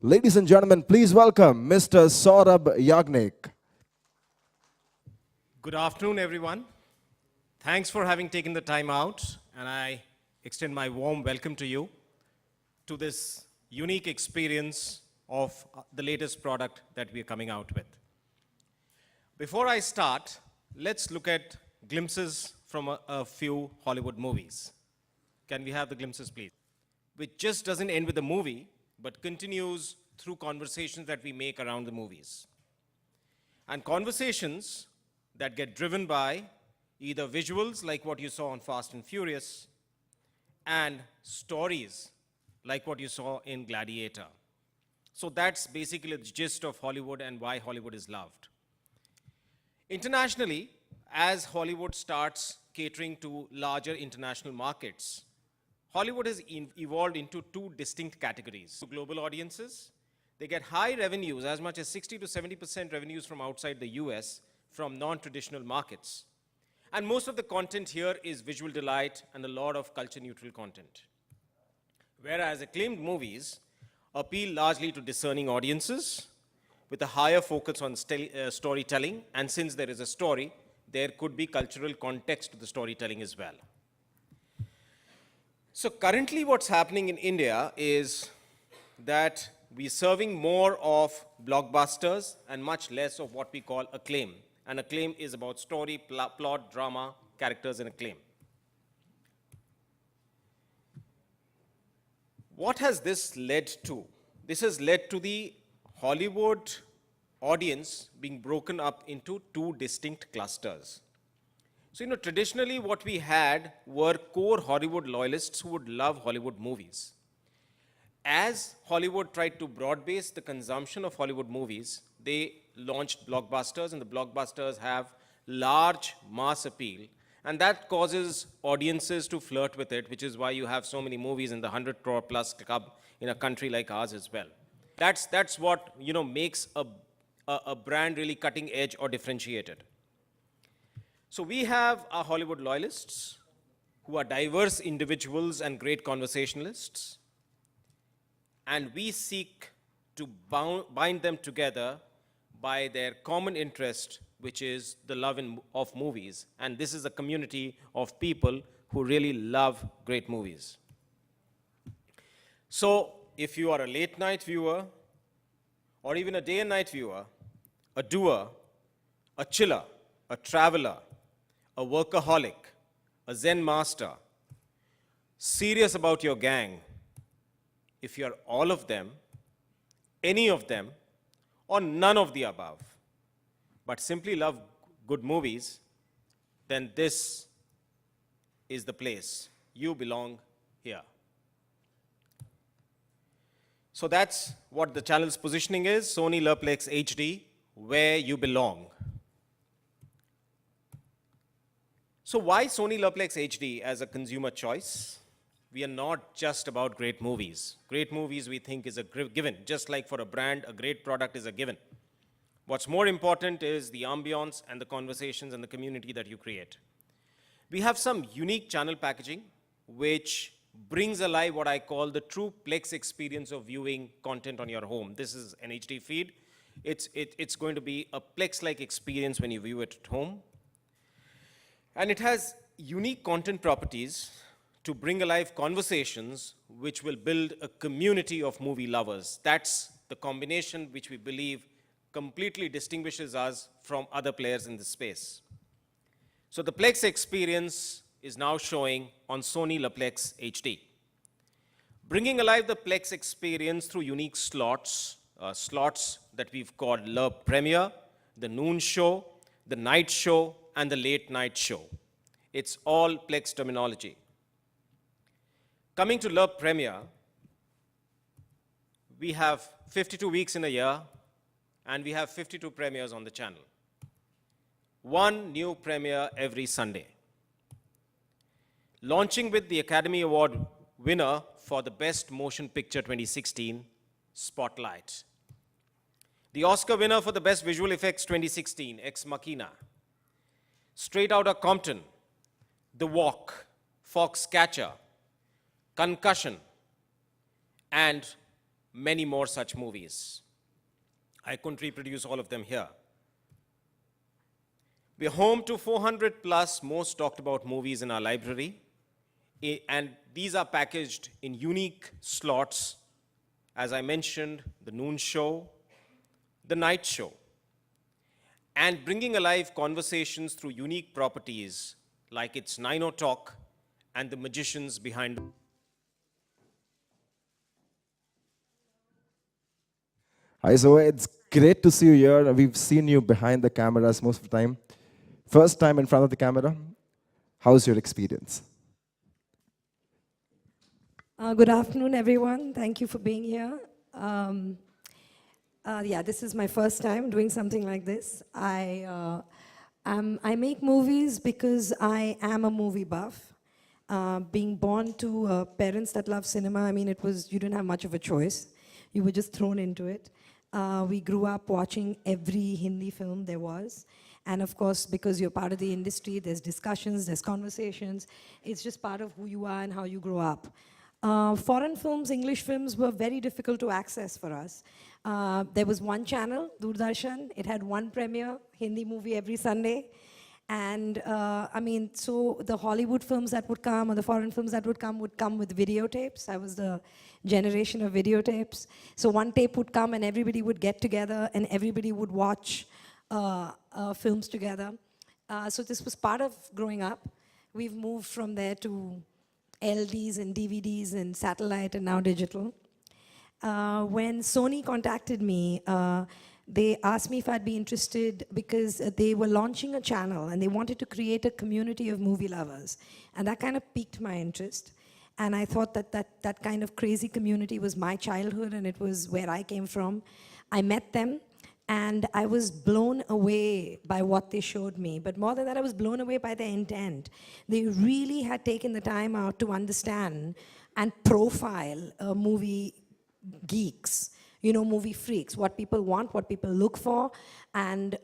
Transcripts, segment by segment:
Ladies and gentlemen, please welcome Mr. Saurabh Yagnik. Good afternoon, everyone. Thanks for having taken the time out, and I extend my warm welcome to you to this unique experience of the latest product that we are coming out with. Before I start, let's look at glimpses from a few Hollywood movies. Can we have the glimpses, please? Which just doesn't end with the movie, but continues through conversations that we make around the movies. And conversations that get driven by either visuals like what you saw on Fast and Furious, and stories like what you saw in Gladiator. So that's basically the gist of Hollywood and why Hollywood is loved. Internationally, as Hollywood starts catering to larger international markets, Hollywood has evolved into two distinct categories. To global audiences, they get high revenues, as much as 60 to 70% revenues from outside the US, from non-traditional markets. And most of the content here is visual delight and a lot of culture-neutral content. Whereas acclaimed movies appeal largely to discerning audiences with a higher focus on storytelling, and since there is a story, there could be cultural context to the storytelling as well. So currently what's happening in India is that we're serving more of blockbusters and much less of what we call acclaim. And acclaim is about story, plot, drama, characters, and acclaim. What has this led to? This has led to the Hollywood audience being broken up into two distinct clusters. So, traditionally what we had were core Hollywood loyalists who would love Hollywood movies. As Hollywood tried to broad-base the consumption of Hollywood movies, they launched blockbusters, and the blockbusters have large mass appeal, and that causes audiences to flirt with it, which is why you have so many movies in the 100 crore plus club in a country like ours as well. That's what makes a brand really cutting edge or differentiated. So we have our Hollywood loyalists who are diverse individuals and great conversationalists, and we seek to bind them together by their common interest, which is the love of movies. And this is a community of people who really love great movies. So if you are a late night viewer, or even a day and night viewer, a doer, a chiller, a traveler, a workaholic, a Zen master, serious about your gang, if you're all of them, any of them, or none of the above, but simply love good movies, then this is the place. You belong here. So that's what the channel's positioning is, Sony Le Pelx HD, where you belong. So why Sony Le Pelx HD as a consumer choice? We are not just about great movies. Great movies we think is a given. Just like for a brand, a great product is a given. What's more important is the ambience and the conversations and the community that you create. We have some unique channel packaging which brings alive what I call the true Plex experience of viewing content on your home. This is an HD feed. It's going to be a Plex-like experience when you view it at home. And it has unique content properties to bring alive conversations which will build a community of movie lovers. That's the combination which we believe completely distinguishes us from other players in this space. So the Plex experience is now showing on Sony Le Pelx HD. Bringing alive the Plex experience through unique slots that we've called Le Premiere, the noon show, the night show, and the late night show. It's all Plex terminology. Coming to Le Premiere, we have 52 weeks in a year, and we have 52 premieres on the channel. One new premiere every Sunday. Launching with the Academy Award winner for the Best Motion Picture 2016, Spotlight. The Oscar winner for the Best Visual Effects 2016, Ex Machina. Straight Outta Compton, The Walk, Foxcatcher, Concussion, and many more such movies. I couldn't reproduce all of them here. We're home to 400 plus most talked about movies in our library, and these are packaged in unique slots. As I mentioned, the noon show, the night show, and bringing alive conversations through unique properties like its Nino Talk and the magicians behind. Hi, Zoya. It's great to see you here. We've seen you behind the cameras most of the time. First time in front of the camera. How's your experience? Good afternoon, everyone. Thank you for being here. Yeah, this is my first time doing something like this. I make movies because I am a movie buff. Being born to parents that love cinema, I mean, you didn't have much of a choice. You were just thrown into it. We grew up watching every Hindi film there was. And of course, because you're part of the industry, there's discussions, there's conversations. It's just part of who you are and how you grow up. Foreign films, English films were very difficult to access for us. There was one channel, Doordarshan. It had one premiere, Hindi movie every Sunday. And I mean, so the Hollywood films that would come or the foreign films that would come with videotapes. I was the generation of videotapes. So one tape would come and everybody would get together and everybody would watch films together. So this was part of growing up. We've moved from there to LDs and DVDs and satellite and now digital. When Sony contacted me, they asked me if I'd be interested because they were launching a channel and they wanted to create a community of movie lovers. And that kind of piqued my interest. And I thought that kind of crazy community was my childhood and it was where I came from. I met them. And I was blown away by what they showed me. But more than that, I was blown away by their intent. They really had taken the time out to understand and profile movie geeks, you know, movie freaks, what people want, what people look for. And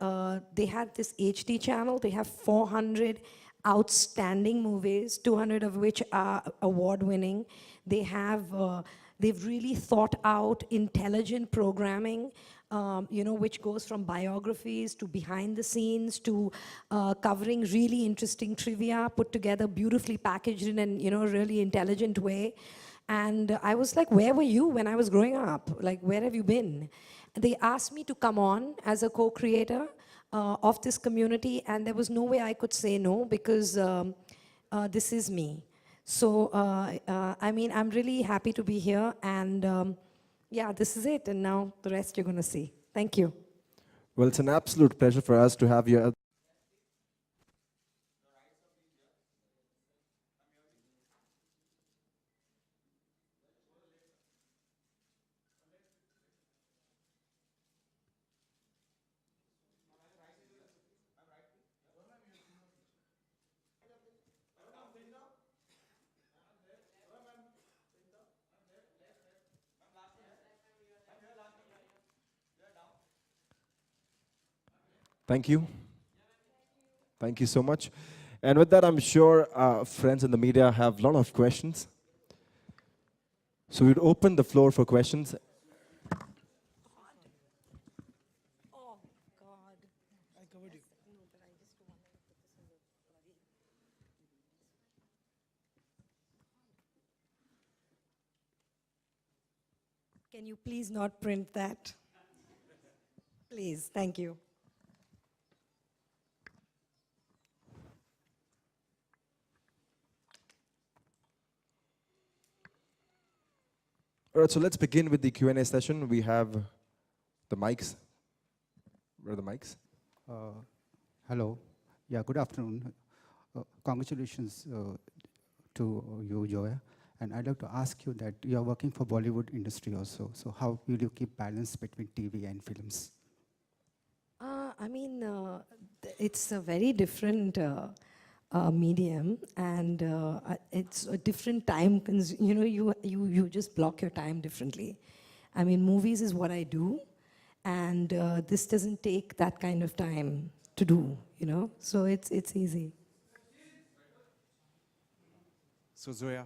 they had this HD channel. They have 400 outstanding movies, 200 of which are award-winning. They have, they've really thought out intelligent programming, you know, which goes from biographies to behind the scenes to covering really interesting trivia, put together beautifully packaged in an, you know, really intelligent way. And I was like, where were you when I was growing up? Like, where have you been? They asked me to come on as a co-creator of this community, and there was no way I could say no because this is me. So, I mean, I'm really happy to be here, and yeah, this is it, and now the rest you're going to see. Thank you. Well, it's an absolute pleasure for us to have you. Thank you. Thank you so much. And with that, I'm sure friends in the media have a lot of questions. So we'd open the floor for questions. Oh, God. I covered you. Can you please not print that? Please, thank you. All right, so let's begin with the Q&A session. We have the mics. Where are the mics? Hello. Yeah, good afternoon. Congratulations to you, Joya. And I'd like to ask you that you're working for Bollywood industry also. So how will you keep balance between TV and films? I mean, it's a very different medium, and it's a different time. You know, you just block your time differently. I mean, movies is what I do, and this doesn't take that kind of time to do. You know, so it's easy. So Zoya,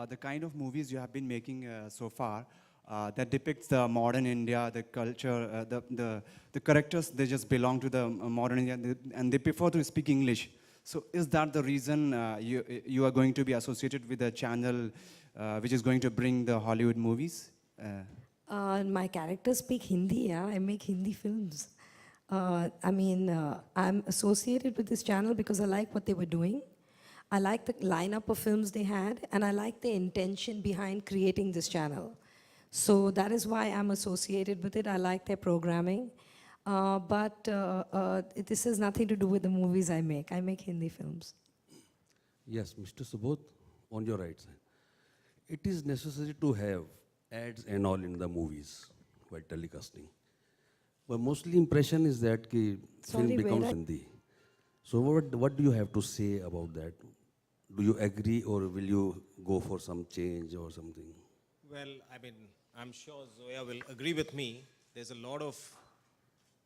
the kind of movies you have been making so far, that depicts the modern India, the culture, the characters, they just belong to the modern India, and they prefer to speak English. So is that the reason you are going to be associated with a channel which is going to bring the Hollywood movies? My characters speak Hindi, yeah. I make Hindi films. I'm associated with this channel because I like what they were doing. I like the lineup of films they had, and I like the intention behind creating this channel. So that is why I'm associated with it. I like their programming. But this has nothing to do with the movies I make. I make Hindi films. Yes, Mr. Subodh, on your right side. It is necessary to have ads and all in the movies while telecasting. But mostly impression is that the film Sorry, becomes where I- Hindi. So what do you have to say about that? Do you agree or will you go for some change or something? Well, I'm sure Zoya will agree with me. There's a lot of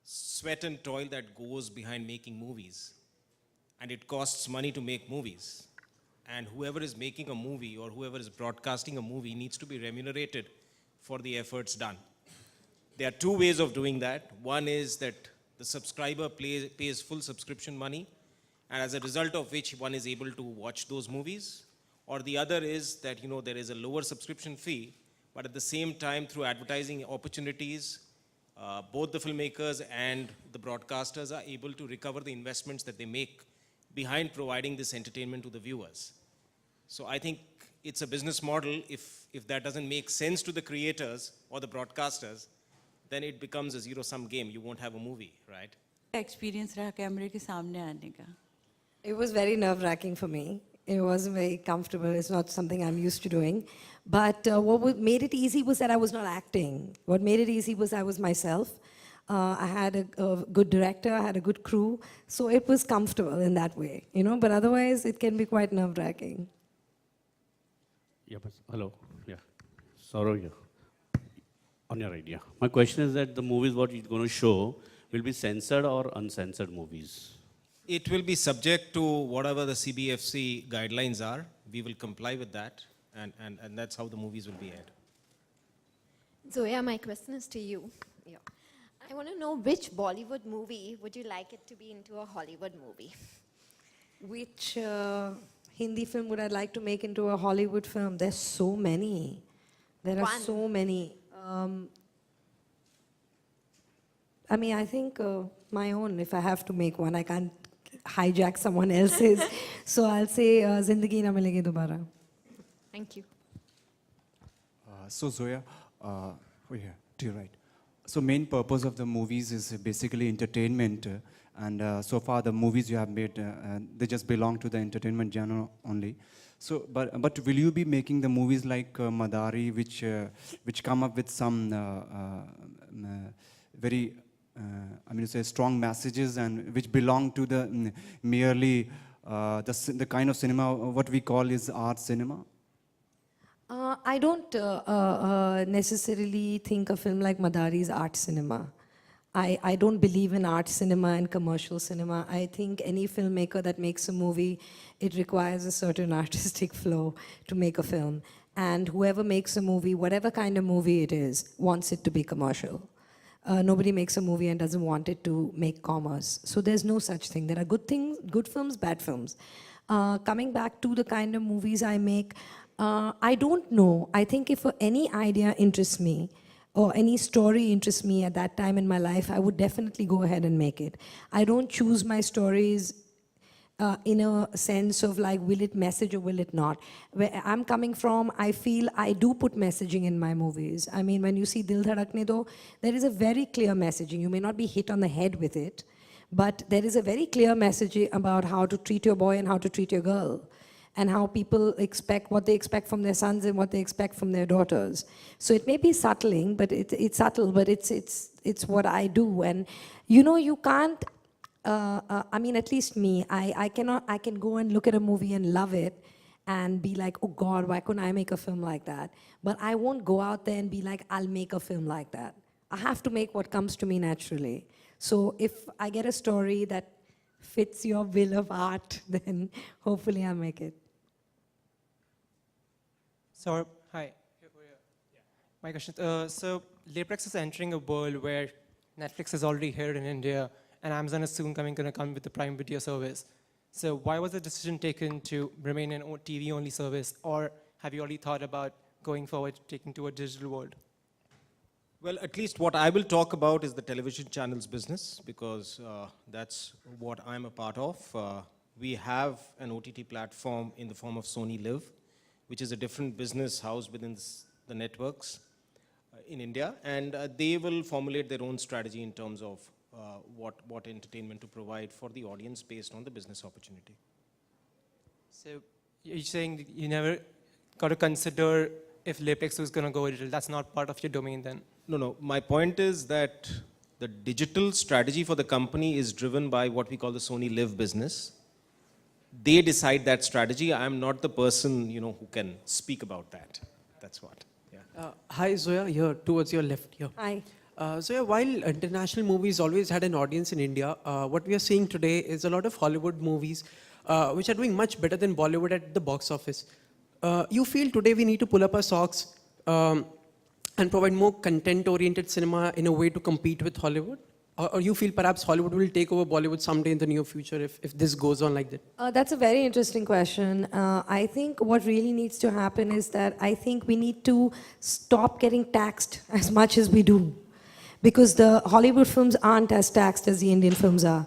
sweat and toil that goes behind making movies. And it costs money to make movies. And whoever is making a movie or whoever is broadcasting a movie needs to be remunerated for the efforts done. There are two ways of doing that. One is that the subscriber pays full subscription money, and as a result of which one is able to watch those movies. Or the other is that there is a lower subscription fee, but at the same time, through advertising opportunities, both the filmmakers and the broadcasters are able to recover the investments that they make behind providing this entertainment to the viewers. So I think it's a business model. If that doesn't make sense to the creators or the broadcasters, then it becomes a zero-sum game. You won't have a movie, right? Experience रहा कैमरे के सामने आने का? It was very nerve-wracking for me. It wasn't very comfortable. It's not something I'm used to doing. But made it easy was that I was not acting. What made it easy was I was myself. I had a good director. I had a good crew. So it was comfortable in that way, But otherwise, it can be quite nerve-wracking. Yeah, hello. Yeah, Saurav here. On your right, yeah. My question is that the movies what you're going to show will be censored or uncensored movies? It will be subject to whatever the CBFC guidelines are. We will comply with that, and that's how the movies will be aired. Zoya, my question is to you. Yeah. I want to know which Bollywood movie would you like it to be into a Hollywood movie? Which Hindi film would I like to make into a Hollywood film? There's so many. There are One. so many. I think my own, if I have to make one, I can't hijack someone else's. So I'll say Zindagi Na Milegi Dobara. Thank you. So Zoya, over here, to your right. So main purpose of the movies is basically entertainment, and so far the movies you have made, they just belong to the entertainment genre only. So, but will you be making the movies like Madari, which come up with some very, strong messages and which belong to the merely the kind of cinema what we call is art cinema? I don't necessarily think a film like Madari is art cinema. I don't believe in art cinema and commercial cinema. I think any filmmaker that makes a movie, it requires a certain artistic flow to make a film. And whoever makes a movie, whatever kind of movie it is, wants it to be commercial. Nobody makes a movie and doesn't want it to make commerce. So there's no such thing. There are good things, good films, bad films. Coming back to the kind of movies I make, I don't know. I think if any idea interests me, or any story interests me at that time in my life, I would definitely go ahead and make it. I don't choose my stories in a sense of like, will it message or will it not? Where I'm coming from, I feel I do put messaging in my movies. I mean, when you see Dil Dhadakne Do, there is a very clear messaging. You may not be hit on the head with it, but there is a very clear message about how to treat your boy and how to treat your girl, and how people expect what they expect from their sons and what they expect from their daughters. So it may be subtling, but it's subtle, but it's what I do. And you can't, at least me, I can go and look at a movie and love it and be like, oh God, why couldn't I make a film like that? But I won't go out there and be like, I'll make a film like that. I have to make what comes to me naturally. So if I get a story that fits your bill of art, then hopefully I'll make it. So, hi. My question, so Le Pelx is entering a world where Netflix is already here in India, and Amazon is soon going to come with the Prime Video service. So why was the decision taken to remain an TV-only service, or have you already thought about going forward, taking to a digital world? Well, at least what I will talk about is the television channels business, because that's what I'm a part of. We have an OTT platform in the form of Sony Live, which is a different business house within the networks in India, and they will formulate their own strategy in terms of what entertainment to provide for the audience based on the business opportunity. So you're saying that you never got to consider if Le Pelx was going to go digital. That's not part of your domain then? No. My point is that the digital strategy for the company is driven by what we call the Sony Live business. They decide that strategy. I'm not the person, who can speak about that. That's what. Yeah. Hi, Zoya, here towards your left here. Hi. Zoya, while international movies always had an audience in India, what we are seeing today is a lot of Hollywood movies which are doing much better than Bollywood at the box office. You feel today we need to pull up our socks and provide more content-oriented cinema in a way to compete with Hollywood? Or you feel perhaps Hollywood will take over Bollywood someday in the near future if this goes on like that? That's a very interesting question. I think what really needs to happen is that I think we need to stop getting taxed as much as we do. Because the Hollywood films aren't as taxed as the Indian films are.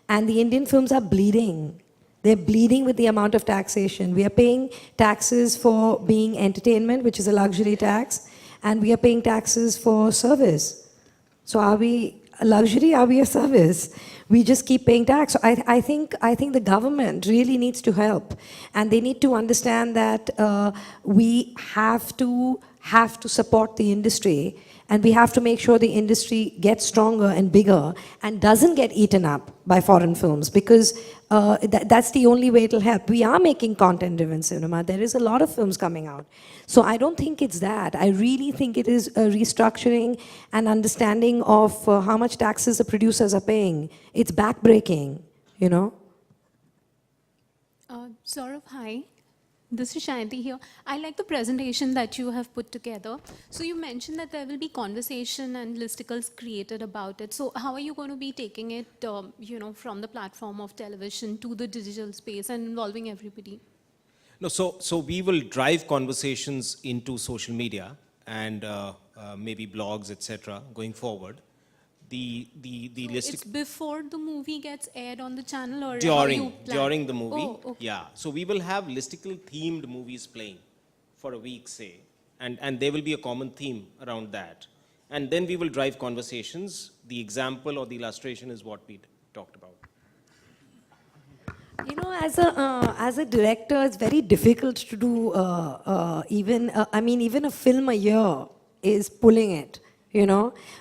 And the Indian films are bleeding. They're bleeding with the amount of taxation. We are paying taxes for being entertainment, which is a luxury tax, and we are paying taxes for service. So are we a luxury? Are we a service? We just keep paying tax. So I think the government really needs to help, and they need to understand that we have to support the industry, and we have to make sure the industry gets stronger and bigger and doesn't get eaten up by foreign films, because that's the only way it'll help. We are making content-driven cinema. There is a lot of films coming out. So I don't think it's that. I really think it is a restructuring and understanding of how much taxes the producers are paying. It's backbreaking, Saurav, hi. This is Shanti here. I like the presentation that you have put together. So you mentioned that there will be conversation and listicles created about it. So how are you going to be taking it, from the platform of television to the digital space and involving everybody? No, so we will drive conversations into social media and maybe blogs, etc. going forward. The listing It's before the movie gets aired on the channel, or during the movie. Oh, okay. Yeah. So we will have listicle themed movies playing for a week, say, and there will be a common theme around that. And then we will drive conversations. The example or the illustration is what we talked about. As a director, it's very difficult to do even a film a year is pulling it.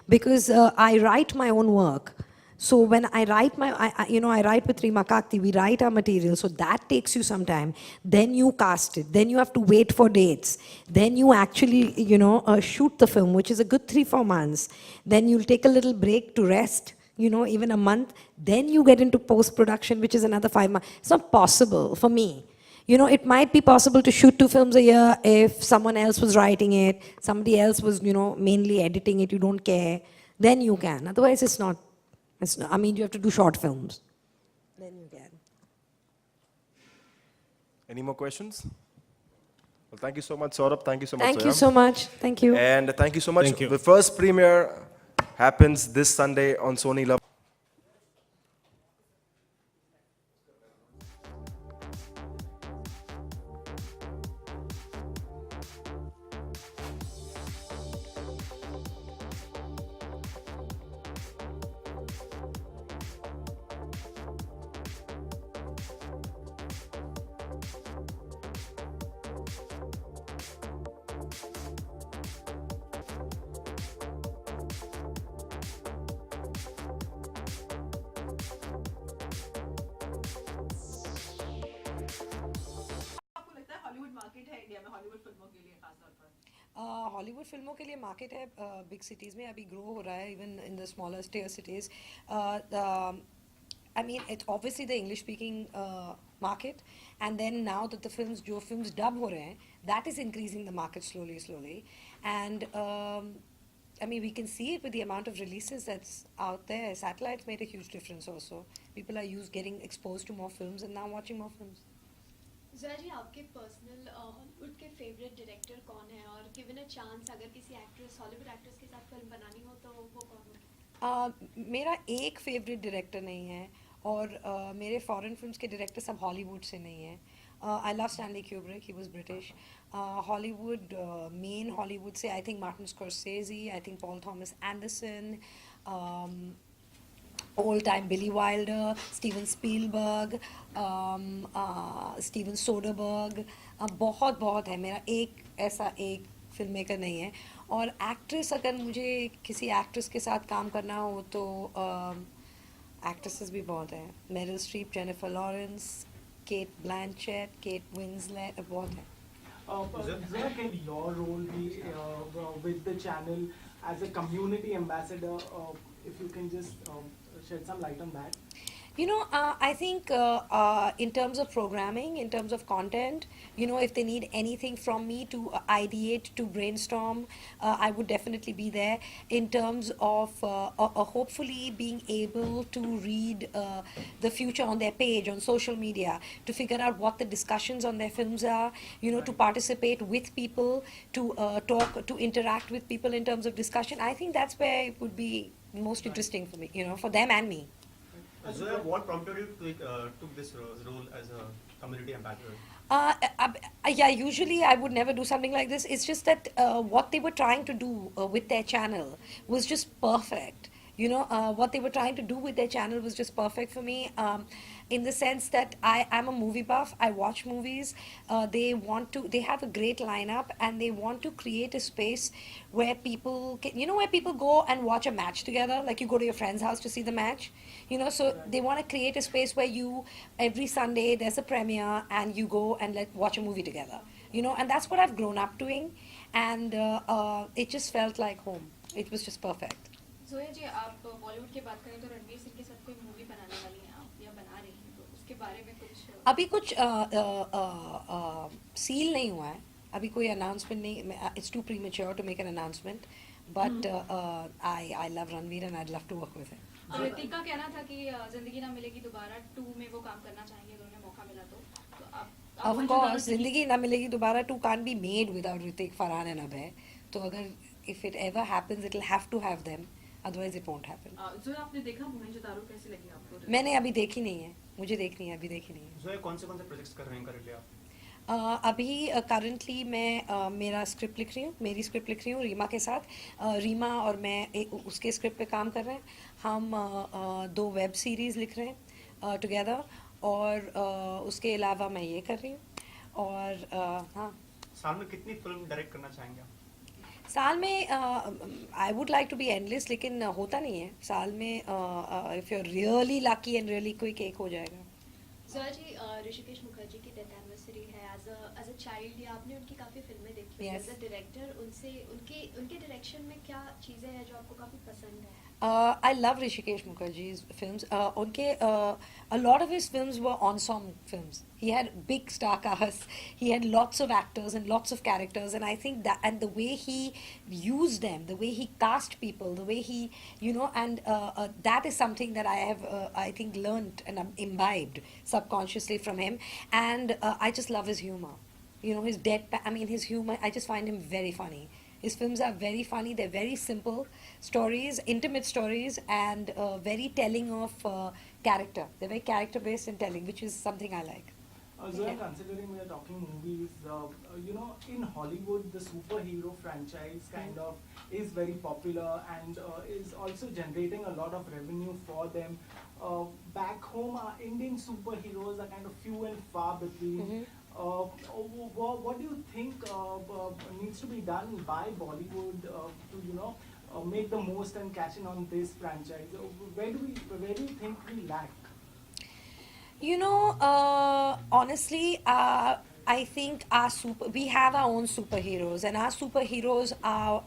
Because I write my own work. So when I write I write with Rima Kakti, we write our material, so that takes you some time. Then you cast it, then you have to wait for dates. Then you actually, shoot the film, which is a good 3-4 months. Then you'll take a little break to rest, even a month. Then you get into post-production, which is another 5 months. It's not possible for me. It might be possible to shoot 2 films a year if someone else was writing it, somebody else was, mainly editing it, you don't care, then you can. Otherwise, it's not. You have to do short films. Then you can. Any more questions? Well, thank you so much, Saurabh. Thank you so much, Thank Zoya. you so much. Thank you. And thank you so much. Thank you. The first premiere happens this Sunday on Sony Le Pelx. Hollywood फिल्मों के लिए market है big cities में, अभी grow हो रहा है even in the smaller tier cities. I mean, it's obviously the English-speaking market, and then now that जो films dub हो रहे हैं, that is increasing the market slowly, slowly, and I mean, we can see it with the amount of releases that's out there. Satellites made a huge difference also. People are getting exposed to more films and now watching more films. Zoya जी आपके personal Hollywood के favourite director कौन है और given a chance अगर किसी actress Hollywood actress के साथ film बनानी हो तो वो कौन होगी? मेरा एक फेवरेट डायरेक्टर नहीं है और मेरे फॉरेन फिल्म्स के डायरेक्टर सब हॉलीवुड से नहीं हैं. I love Stanley Kubrick, he was British. Hollywood, main Hollywood से I think Martin Scorsese, I think Paul Thomas Anderson, old time Billy Wilder, Steven Spielberg, Steven Soderbergh, बहुत बहुत है. मेरा ऐसा एक फिल्म मेकर नहीं है. और एक्ट्रेस अगर मुझे किसी एक्ट्रेस के साथ काम करना हो तो एक्ट्रेसेस भी बहुत हैं. Meryl Streep, Jennifer Lawrence, Cate Blanchett, Kate Winslet, बहुत है. Where can your role be with the channel as a community ambassador? If you can just shed some light on that. You know, I think in terms of programming, in terms of content, you know, if they need anything from me to ideate, to brainstorm, I would definitely be there. In terms of hopefully being able to read the future on their page, on social media, to figure out what the discussions on their films are, you know, to participate with people, to talk, to interact with people in terms of discussion. I think that's where it would be most interesting for me, you know, for them and me. Zoya, what prompted you to took this role as a community ambassador? Yeah, usually I would never do something like this. It's just that what they were trying to do with their channel was just perfect. You know, what they were trying to do with their channel was just perfect for me. In the sense that I am a movie buff, I watch movies. They have a great lineup, and they want to create a space where people can, you know, where people go and watch a match together, like you go to your friend's house to see the match, you know. So they want to create a space where every Sunday there's a premiere and you go and watch a movie together, you know. And that's what I've grown up doing, and it just felt like home. It was just perfect. Zoya जी आप बॉलीवुड की बात करें तो रणवीर सिंह के साथ कोई movie बनाने वाली हैं आप या बना रही हैं, तो उसके बारे में कुछ अभी कुछ सील नहीं हुआ है. अभी कोई अनाउंसमेंट नहीं. It's too premature to make an announcement, but I love Ranveer and I'd love to work with him. Hrithik का कहना था कि जिंदगी ना मिलेगी दोबारा 2 में वो काम करना चाहेंगे अगर उन्हें मौका मिला तो आप Of course, जिंदगी ना मिलेगी दोबारा 2 can't be made without Hrithik, Farhan and Abhay. तो अगर if it ever happens, it'll have to have them. Otherwise, it won't happen. जो आपने देखा मोहनजोदारो कैसी लगी आपको? मैंने अभी देखी नहीं है. मुझे देखनी है, अभी देखी नहीं है. जोया कौन से प्रोजेक्ट्स कर रहे हैं करंटली आप? अभी करंटली मैं मेरा स्क्रिप्ट लिख रही हूँ. मेरी स्क्रिप्ट लिख रही हूँ रीमा के साथ. रीमा और मैं उसके स्क्रिप्ट पे काम कर रहे हैं. हम 2 वेब सीरीज़ लिख रहे हैं टुगेदर, और उसके अलावा मैं ये कर रही हूँ. और हाँ, साल में कितनी फिल्म डायरेक्ट करना चाहेंगे आप? साल में I would like to be endless, लेकिन होता नहीं है. साल में if you are really lucky and really quick एक हो जाएगा. जोया जी ऋषिकेश मुखर्जी की डेथ एनिवर्सरी है. एज अ चाइल्ड या आपने उनकी काफ़ी फिल्में देखी हैं. एज अ डायरेक्टर उनसे उनके डायरेक्शन में क्या चीज़ें हैं जो आपको काफ़ी पसंद है? I love Rishikesh Mukherjee's films. A lot of his films were ensemble films. He had big star casts. He had lots of actors and lots of characters, and I think that, and the way he used them, the way he cast people, the way he, you know, and that is something that I have, I think, learned and imbibed subconsciously from him. And I just love his humor. You know, his humor, I just find him very funny. His films are very funny. They're very simple stories, intimate stories, and very telling of character. They're very character-based and telling, which is something I like. Zoya, considering we are talking movies, you know, in Hollywood, the superhero franchise kind of is very popular and is also generating a lot of revenue for them. Back home, our Indian superheroes are kind of few and far between. What do you think needs to be done by Bollywood to, you know, make the most and cash in on this franchise? Where do you think we lack? You know, honestly, I think we have our own superheroes, and our superheroes are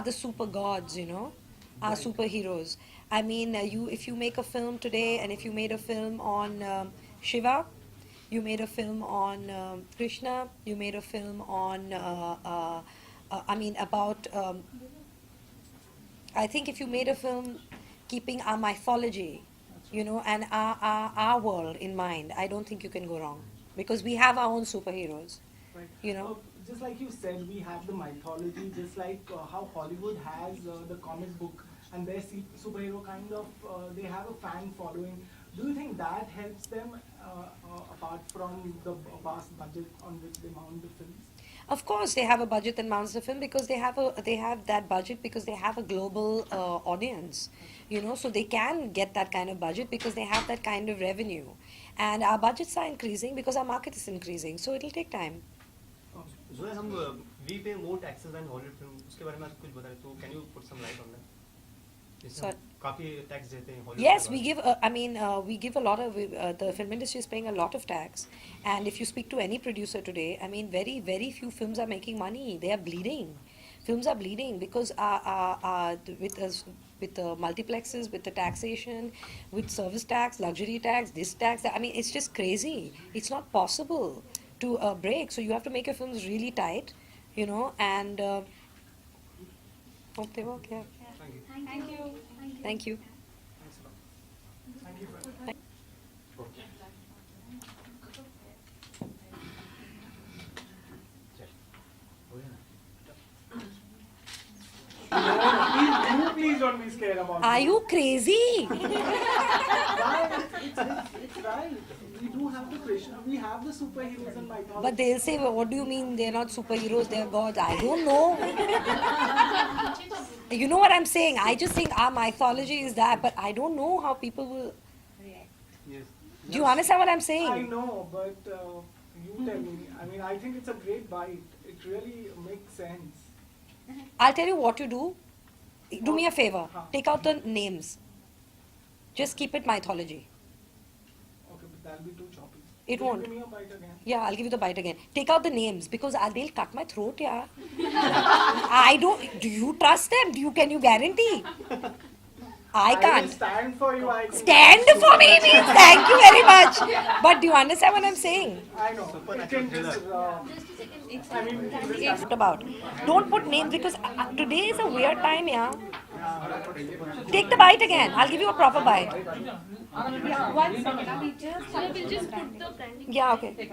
the super gods, you know. are superheroes. I mean, if you make a film today, and if you made a film on Shiva, you made a film on Krishna, you made a film on, I mean, about, I think if you made a film keeping our mythology, you know, and our world in mind, I don't think you can go wrong. Because we have our own superheroes, Right. you know. Just like you said, we have the mythology, just like how Hollywood has the comic book and their superhero kind of, they have a fan following. Do you think that helps them apart from the vast budget on which they mount the films? Of course, they have a budget that mounts the film because they have that budget because they have a global audience, you know. So they can get that kind of budget because they have that kind of revenue, and our budgets are increasing because our market is increasing. So it'll take time. Zoya, we pay more taxes than Hollywood film. उसके बारे में आप कुछ बताएं तो can you put some light on that? जैसे हम काफी tax देते हैं Hollywood. Yes, we give. We give a lot of. The film industry is paying a lot of tax, and if you speak to any producer today, I mean, very, very few films are making money. They are bleeding. Films are bleeding because with the multiplexes, with the taxation, with service tax, luxury tax, this tax. I mean, it's just crazy. It's not possible to break. So you have to make your films really tight, you know, and hope they work. Yeah. Thank you. Thank you. Thank you. Please don't be scared about Are it. you crazy? Why? It's right. We do have the Krishna. We have the superheroes and mythology. But they'll say, well, what do you mean they're not superheroes, they're gods? I don't know. You know what I'm saying? I just think our mythology is that, but I don't know how people will react. Yes. Do you understand what I'm I saying? know, but you tell me. I mean, I think it's a great bite. It really makes sense. I'll tell you what to do. Do me a favor. Take out the names. Just keep it mythology. Okay, but that'll be too choppy. It Will you won't. Give me a bite again. Yeah, I'll give you the bite again. Take out the names because they'll cut my throat, yeah. I don't. Do you trust them? Can you guarantee? I will can't. stand for you. I can Stand for me means thank you very much. But do you understand what I'm saying? I know. It can just, I mean, What about? Don't put names because today is a weird time, yeah. Take the bite again. I'll give you a proper bite. Yeah, 1 second. We'll just put the branding. Yeah, okay.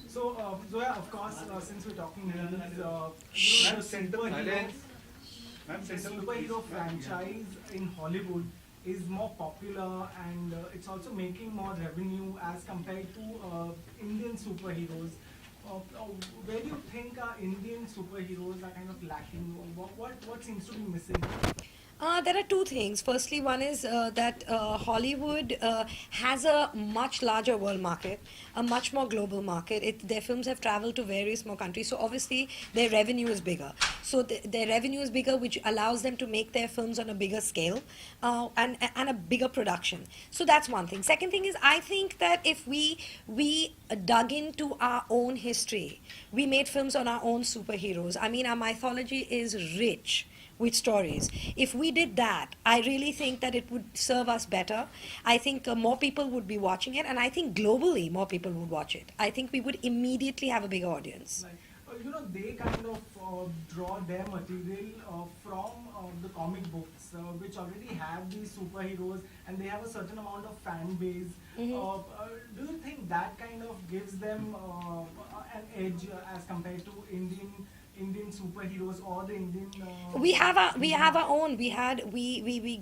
So, Zoya, of course, since we're talking movies, the superhero franchise in Hollywood is more popular and it's also making more revenue as compared to Indian superheroes. Where do you think our Indian superheroes are kind of lacking? What seems to be missing? There are two things. Firstly, one is that Hollywood has a much larger world market, a much more global market. Their films have traveled to various more countries, so obviously their revenue is bigger. So their revenue is bigger, which allows them to make their films on a bigger scale and a bigger production. So that's one thing. Second thing is, I think that if we dug into our own history, we made films on our own superheroes. I mean, our mythology is rich with stories. If we did that, I really think that it would serve us better. I think more people would be watching it, and I think globally more people would watch it. I think we would immediately have a bigger audience. Like, they kind of draw their material from the comic books, which already have these superheroes, and they have a certain amount of fan base. Do you think that kind of gives them an edge as compared to Indian superheroes or the Indian? We have our own. We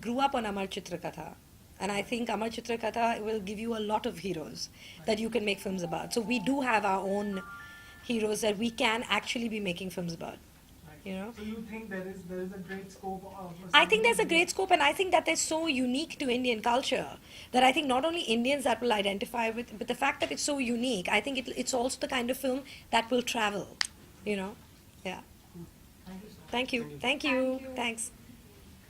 grew up on Amar Chitra Katha. And I think Amar Chitra Katha will give you a lot of heroes that you can make films about. So we do have our own heroes that we can actually be making films about. You know? So you think there is a great scope? I think there's a great scope, and I think that they're so unique to Indian culture that I think not only Indians that will identify with, but the fact that it's so unique, I think it's also the kind of film that will travel. You know? Yeah. Thank you. Thank you. Thanks.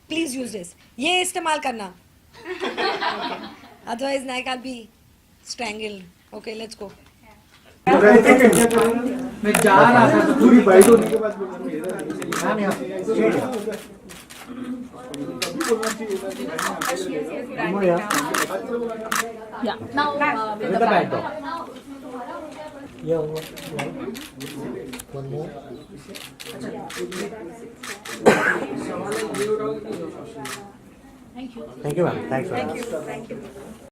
Please use this. ये इस्तेमाल करना. Okay. Otherwise, Nike, I'll be strangled. Okay, let's go. मैं जा रहा था तो पूरी bite होने के बाद मैम यहाँ Yeah. Now, with the backdrop. One more. Thank you. Thank you, ma'am. Thanks, ma'am. Thank you.